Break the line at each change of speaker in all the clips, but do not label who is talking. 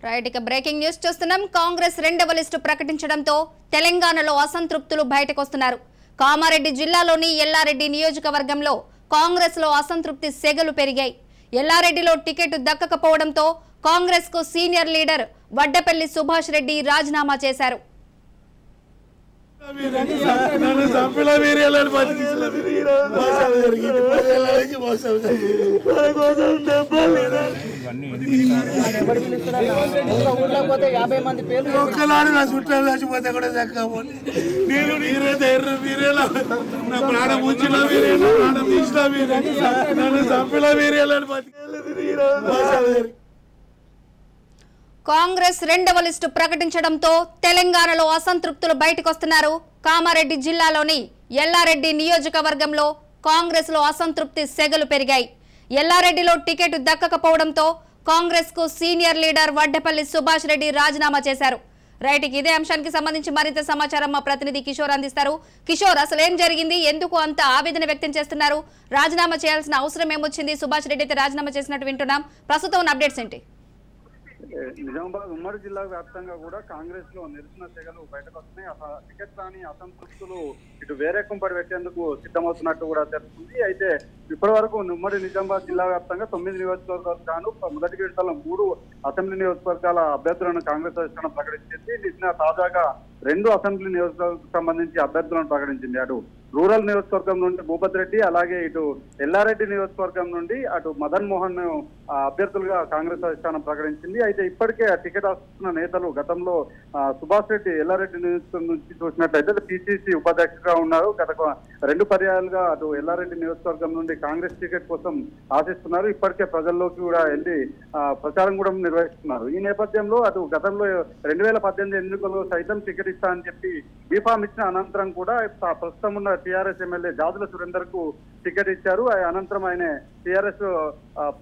Right ఇక breaking news చూస్తున్నాం. కాంగ్రెస్ రెండవ లిస్టు ప్రకటించడంతో తెలంగాణలో అసంతృప్తులు బయటకొస్తున్నారు. కామారెడ్డి జిల్లాలోని ఎల్లారెడ్డి నియోజకవర్గంలో కాంగ్రెస్ లో అసంతృప్తి సెగలు పెరిగాయి. ఎల్లారెడ్డిలో టికెట్ దక్కకపోవడంతో కాంగ్రెస్ కు సీనియర్ లీడర్ వడ్డపల్లి సుభాష్ రెడ్డి రాజీనామా చేశారు. కాంగ్రెస్ రెండవ లిస్టు ప్రకటించడంతో తెలంగాణలో అసంతృప్తులు బయటకొస్తున్నారు. కామారెడ్డి జిల్లాలోని ఎల్లారెడ్డి నియోజకవర్గంలో కాంగ్రెస్ లో అసంతృప్తి సెగలు పెరిగాయి. ఎల్లారెడ్డిలో టికెట్ దక్కకపోవడంతో కాంగ్రెస్ కు సీనియర్ లీడర్ వడ్డపల్లి సుభాష్ రెడ్డి రాజీనామా చేశారు. రైట్, ఇదే అంశానికి సంబంధించి మరింత సమాచారం మా ప్రతినిధి కిషోర్ అందిస్తారు. కిషోర్, అసలు ఏం జరిగింది? ఎందుకు అంత ఆవేదన వ్యక్తం చేస్తున్నారు? రాజీనామా చేయాల్సిన అవసరం ఏమొచ్చింది? సుభాష్ రెడ్డి అయితే రాజీనామా చేసినట్టు వింటున్నాం. ప్రస్తుతం ఉన్న అప్డేట్స్ ఏంటి?
నిజామాబాద్ ఉమ్మడి జిల్లా వ్యాప్తంగా కూడా కాంగ్రెస్ లో నిరసన సెగలు బయటకు వస్తున్నాయి. టికెట్ రాని అసంతృప్తులు ఇటు వేరే కుంపడి పెట్టేందుకు సిద్ధమవుతున్నట్టు కూడా తెలుస్తుంది. అయితే ఇప్పటి వరకు ఉమ్మడి నిజామాబాద్ జిల్లా వ్యాప్తంగా 9 నియోజకవర్గాలు గాను మొదటి విడతలో 3 అసెంబ్లీ నియోజకవర్గాల అభ్యర్థులను కాంగ్రెస్ అధిష్టానం ప్రకటించింది. నిన్న తాజాగా 2 అసెంబ్లీ నియోజకవర్గాలకు సంబంధించి అభ్యర్థులను ప్రకటించింది. అటు రూరల్ నియోజకవర్గం నుండి భూపత్ రెడ్డి, అలాగే ఇటు ఎల్లారెడ్డి నియోజకవర్గం నుండి అటు మదన్ మోహన్ అభ్యర్థులుగా కాంగ్రెస్ అధిష్టానం ప్రకటించింది. అయితే ఇప్పటికే టికెట్ ఆశిస్తున్న నేతలు గతంలో సుభాష్ రెడ్డి ఎల్లారెడ్డి నియోజకవర్గం నుంచి చూసినట్లయితే పిసిసి ఉపాధ్యక్షుడిగా ఉన్నారు. గత 2 పర్యాలుగా అటు ఎల్లారెడ్డి నియోజకవర్గం నుండి కాంగ్రెస్ టికెట్ కోసం ఆశిస్తున్నారు. ఇప్పటికే ప్రజల్లోకి కూడా వెళ్లి ప్రచారం కూడా నిర్వహిస్తున్నారు. ఈ నేపథ్యంలో అటు గతంలో 2018 ఎన్నికల్లో సైతం టికెట్ ఇస్తా అని చెప్పి బీఫామ్ ఇచ్చిన అనంతరం కూడా ప్రస్తుతం ఉన్న టీఆర్ఎస్ ఎమ్మెల్యే జాజుల సురేందర్ కు టికెట్ ఇచ్చారు. అనంతరం ఆయన టీఆర్ఎస్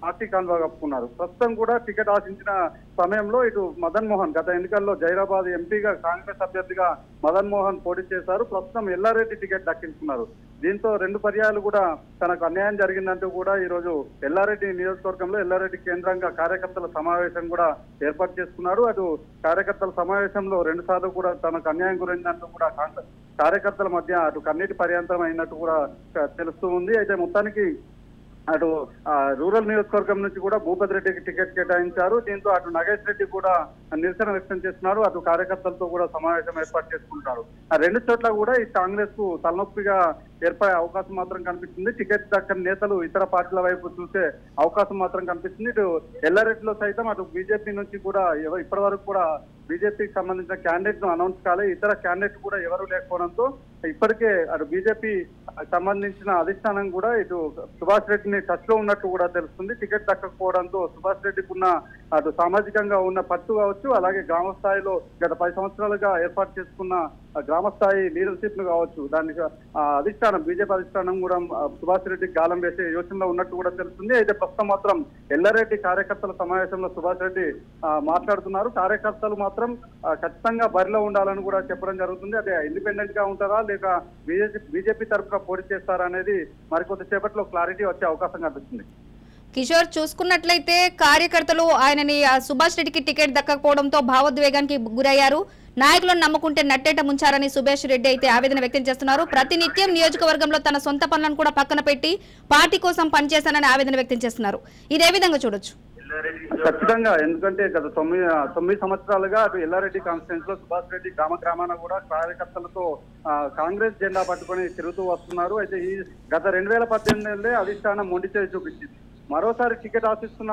పార్టీ కాన్వా కప్పుకున్నారు. ప్రస్తుతం కూడా టికెట్ ఆశించిన సమయంలో ఇటు మదన్ మోహన్ గత ఎన్నికల్లో జైరాబాద్ ఎంపీగా కాంగ్రెస్ అభ్యర్థిగా మదన్ మోహన్ పోటీ చేశారు. ప్రస్తుతం ఎల్లారెడ్డి టికెట్ దక్కించుకున్నారు. దీంతో 2 పర్యాలు కూడా తనకు అన్యాయం జరిగిందంటూ కూడా ఈ రోజు ఎల్లారెడ్డి నియోజకవర్గంలో ఎల్లారెడ్డి కేంద్రంగా కార్యకర్తల సమావేశం కూడా ఏర్పాటు చేసుకున్నారు. అటు కార్యకర్తల సమావేశంలో 2 సార్లు కూడా తనకు అన్యాయం గురిందంటూ కూడా కార్యకర్తల మధ్య అటు కన్నీటి పర్యంతం అయినట్టు కూడా తెలుస్తూ ఉంది. అయితే మొత్తానికి అటు రూరల్ నియోజకవర్గం నుంచి కూడా భూపత్ రెడ్డికి టికెట్ కేటాయించారు. దీంతో అటు నగేష్ రెడ్డి కూడా నిరసన వ్యక్తం చేస్తున్నారు. అటు కార్యకర్తలతో కూడా సమావేశం ఏర్పాటు చేసుకుంటారు. 2 చోట్ల కూడా ఈ కాంగ్రెస్ కు తలనొప్పిగా ఏర్పడే అవకాశం మాత్రం కనిపిస్తుంది. టికెట్ దక్కని నేతలు ఇతర పార్టీల వైపు చూసే అవకాశం మాత్రం కనిపిస్తుంది. ఇటు ఎల్లారెడ్డిలో సైతం అటు బీజేపీ నుంచి కూడా ఇప్పటి వరకు కూడా బీజేపీకి సంబంధించిన క్యాండిడేట్ ను అనౌన్స్ కాలే. ఇతర క్యాండిడేట్ కూడా ఎవరు లేకపోవడంతో ఇప్పటికే అటు బీజేపీ సంబంధించిన అధిష్టానం కూడా ఇటు సుభాష్ రెడ్డిని టచ్ లో ఉన్నట్టు కూడా తెలుస్తుంది. టికెట్ దక్కకపోవడంతో సుభాష్ రెడ్డికి ఉన్న అటు సామాజికంగా ఉన్న పట్టు కావచ్చు, అలాగే గ్రామ స్థాయిలో గత 10 సంవత్సరాలుగా ఏర్పాటు చేసుకున్న గ్రామ స్థాయి లీడర్షిప్ ను కావచ్చు, దానికి అధిష్టానం బీజేపీ అధిష్టానం కూడా సుభాష్ రెడ్డికి గాలం వేసే యోచనలో ఉన్నట్టు కూడా తెలుస్తుంది. అయితే ప్రస్తుతం మాత్రం ఎల్లారెడ్డి కార్యకర్తల సమావేశంలో సుభాష్ రెడ్డి మాట్లాడుతున్నారు. కార్యకర్తలు మాత్రం ఖచ్చితంగా బరిలో ఉండాలని కూడా చెప్పడం జరుగుతుంది. అదే ఇండిపెండెంట్ గా ఉంటారా లేక బీజేపీ తరఫున పోటీ చేస్తారా అనేది మరికొద్దిసేపట్లో క్లారిటీ వచ్చే అవకాశం కనిపిస్తుంది.
కిషోర్, చూసుకున్నట్లయితే కార్యకర్తలు ఆయనని సుభాష్ రెడ్డికి టికెట్ దక్కకపోవడంతో భావోద్వేగానికి గురయ్యారు. నాయకులను నమ్ముకుంటే నట్టేట ముంచారని సుభాష్ రెడ్డి అయితే ఆవేదన వ్యక్తం చేస్తున్నారు. ప్రతినిత్యం నియోజకవర్గంలో తన సొంత పనులను కూడా పక్కన పెట్టి పార్టీ కోసం పనిచేశానని ఆవేదన వ్యక్తం చేస్తున్నారు. ఇదే విధంగా చూడొచ్చు.
ఖచ్చితంగా, ఎందుకంటే గత 9 సంవత్సరాలుగా అటు ఎల్లారెడ్డి కాన్స్టిట్యూన్స్ లో సుభాష్ రెడ్డి గ్రామాన కూడా కార్యకర్తలతో కాంగ్రెస్ జెండా పట్టుకొని తిరుగుతూ వస్తున్నారు. అయితే ఈ గత 2018 అధిష్టానం మొండి చేసి చూపించింది. మరోసారి టికెట్ ఆశిస్తున్న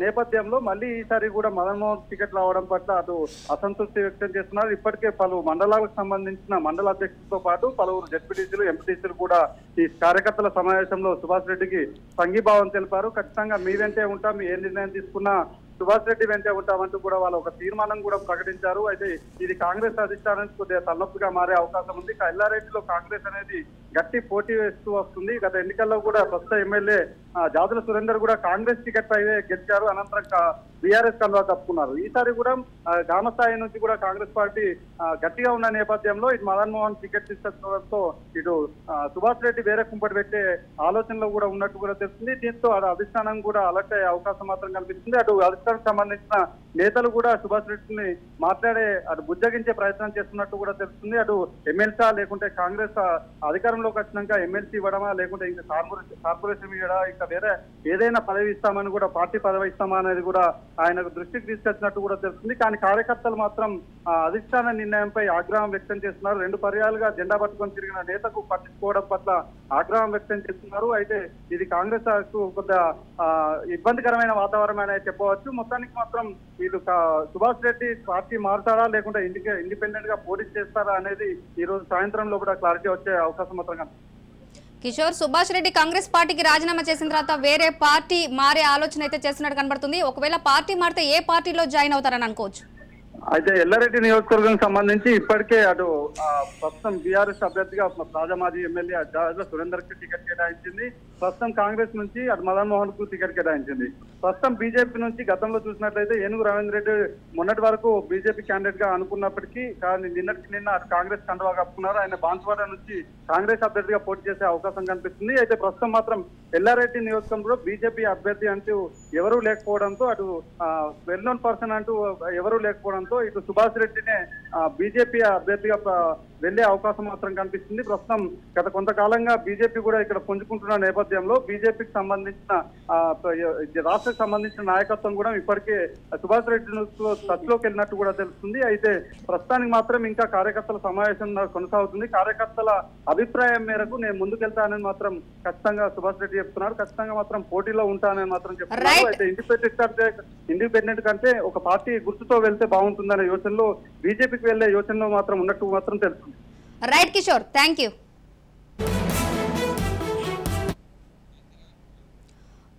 నేపథ్యంలో మళ్ళీ ఈసారి కూడా మదన్ మోహన్ టికెట్ రావడం పట్ల అటు అసంతృప్తి వ్యక్తం చేస్తున్నారు. ఇప్పటికే పలు మండలాలకు సంబంధించిన మండల అధ్యక్షులతో పాటు పలువురు జెడ్పీటీసీలు, ఎంపీటీసీలు కూడా ఈ కార్యకర్తల సమావేశంలో సుభాష్ రెడ్డికి సంఘీభావం తెలిపారు. ఖచ్చితంగా మీ వెంటే ఉంటాం, ఏ నిర్ణయం తీసుకున్నా సుభాష్ రెడ్డి వెంటే ఉంటామంటూ కూడా వాళ్ళు ఒక తీర్మానం కూడా ప్రకటించారు. అయితే ఇది కాంగ్రెస్ అధిష్టానానికి కొద్దిగా తలనొప్పిగా మారే అవకాశం ఉంది. ఎల్లారెడ్డిలో కాంగ్రెస్ అనేది గట్టి పోటీ వేస్తూ వస్తుంది. గత ఎన్నికల్లో కూడా ప్రస్తుత ఎమ్మెల్యే జాజుల సురేందర్ కూడా కాంగ్రెస్ టికెట్ పై గెలిచారు. అనంతరం బీఆర్ఎస్ కండువా కప్పుకున్నారు. ఈసారి కూడా గ్రామ స్థాయి నుంచి కూడా కాంగ్రెస్ పార్టీ గట్టిగా ఉన్న నేపథ్యంలో ఇటు మదన్ మోహన్ టికెట్ తీసుకొచ్చడంతో ఇటు సుభాష్ రెడ్డి వేరే కుంపటి పెట్టే ఆలోచనలో కూడా ఉన్నట్టు కూడా తెలుస్తుంది. దీంతో అధిష్టానం కూడా అలర్ట్ అయ్యే అవకాశం మాత్రం కనిపిస్తుంది. అటు అధిష్టానం సంబంధించిన నేతలు కూడా సుభాష్ రెడ్డిని మాట్లాడే అటు బుజ్జగించే ప్రయత్నం చేస్తున్నట్టు కూడా తెలుస్తుంది. అటు ఎమ్మెల్సీ లేకుంటే కాంగ్రెస్ అధికారంలోకి వచ్చినాక ఎమ్మెల్సీ ఇవ్వడమా లేకుంటే ఇంకా కార్పొరేషన్ ఇవ్వడా ఇంకా వేరే ఏదైనా పదవి ఇస్తామని కూడా పార్టీ పదవి ఇస్తామా అనేది కూడా ఆయనకు దృష్టికి తీసుకొచ్చినట్టు కూడా తెలుస్తుంది. కానీ కార్యకర్తలు మాత్రం అధిష్టాన నిర్ణయంపై ఆగ్రహం వ్యక్తం చేస్తున్నారు. 2 పర్యాలుగా జెండా పట్టుకొని తిరిగిన నేతకు పట్టించుకోవడం పట్ల ఆగ్రహం వ్యక్తం చేస్తున్నారు. అయితే ఇది కాంగ్రెస్ కు కొంత ఇబ్బందికరమైన వాతావరణం అనేది చెప్పవచ్చు. మొత్తానికి మాత్రం వీళ్ళు సుభాష్ రెడ్డి పార్టీ మారుతారా లేకుంటే ఇండిపెండెంట్ గా పోటీ చేస్తారా అనేది ఈ రోజు సాయంత్రంలో కూడా క్లారిటీ వచ్చే అవకాశం మాత్రం కనిపిస్తుంది.
కిషోర్, సుభాష్ రెడ్డి కాంగ్రెస్ పార్టీకి రాజీనామా చేసిన తర్వాత వేరే పార్టీ మారే ఆలోచన అయితే చేస్తున్నట్టు కనబడుతుంది. ఒకవేళ పార్టీ మారితే ఏ పార్టీలో జాయిన్ అవుతారని అనుకోవచ్చు?
అయితే ఎల్లారెడ్డి నియోజకవర్గం సంబంధించి ఇప్పటికే అటు ప్రస్తుతం బీఆర్ఎస్ అభ్యర్థిగా తాజా మాజీ ఎమ్మెల్యే జాజుల సురేందర్ కి టికెట్ కేటాయించింది. ప్రస్తుతం కాంగ్రెస్ నుంచి అటు మదన్ మోహన్ కు టికెట్ కేటాయించింది. ప్రస్తుతం బీజేపీ నుంచి గతంలో చూసినట్లయితే ఏనుగు రవీంద్ర రెడ్డి మొన్నటి వరకు బీజేపీ క్యాండిడేట్ గా అనుకున్నప్పటికీ కానీ నిన్న అటు కాంగ్రెస్ కండువా కప్పుకున్నారు. ఆయన బాన్స్వాడ నుంచి కాంగ్రెస్ అభ్యర్థిగా పోటీ చేసే అవకాశం కనిపిస్తుంది. అయితే ప్రస్తుతం మాత్రం ఎల్లారెడ్డి నియోజకవర్గంలో బీజేపీ అభ్యర్థి అంటూ ఎవరూ లేకపోవడంతో అటు వెల్ నోన్ పర్సన్ అంటూ ఎవరూ లేకపోవడంతో ఇటు సుభాష్ రెడ్డినే బీజేపీ అభ్యర్థిగా వెళ్లే అవకాశం మాత్రం కనిపిస్తుంది. ప్రస్తుతం గత కొంతకాలంగా బీజేపీ కూడా ఇక్కడ పుంజుకుంటున్న నేపథ్యంలో బీజేపీకి సంబంధించిన రాష్ట్రకు సంబంధించిన నాయకత్వం కూడా ఇప్పటికే సుభాష్ రెడ్డి టచ్ లోకి వెళ్ళినట్టు కూడా తెలుస్తుంది. అయితే ప్రస్తుతానికి మాత్రం ఇంకా కార్యకర్తల సమావేశం కొనసాగుతుంది. కార్యకర్తల అభిప్రాయం మేరకు నేను ముందుకెళ్తానని మాత్రం ఖచ్చితంగా సుభాష్ రెడ్డి చెప్తున్నారు. ఖచ్చితంగా మాత్రం పోటీలో ఉంటానని మాత్రం చెప్తున్నారు. అయితే ఇండిపెండెంట్ కంటే ఒక పార్టీ గుర్తుతో వెళ్తే బాగుంటుందనే యోచనలో బీజేపీకి వెళ్లే యోచనలో మాత్రం ఉన్నట్టు మాత్రం తెలుస్తుంది.
Right Kishore, thank you.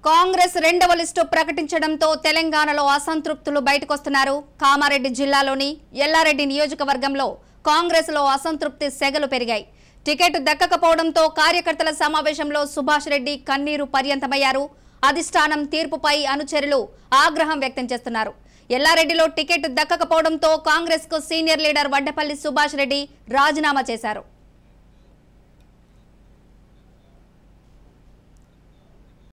Congress 2వ లిస్టు ప్రకటించడంతో తెలంగాణలో అసంతృప్తులు బయటకొస్తున్నారు. కామారెడ్డి జిల్లాలోని ఎల్లారెడ్డి నియోజకవర్గంలో కాంగ్రెస్ లో అసంతృప్తి సెగలు పెరిగాయి. టికెట్ దక్కకపోవడంతో కార్యకర్తల సమావేశంలో సుభాష్ రెడ్డి కన్నీరు పర్యంతమయ్యారు. అధిష్టానం తీర్పుపై అనుచరులు ఆగ్రహం వ్యక్తం చేస్తున్నారు. ఎల్లారెడ్డిలో టికెట్ దక్కకపోవడంతో కాంగ్రెస్ కు సీనియర్ లీడర్ వడ్డపల్లి సుభాష్ రెడ్డి రాజీనామా చేశారు.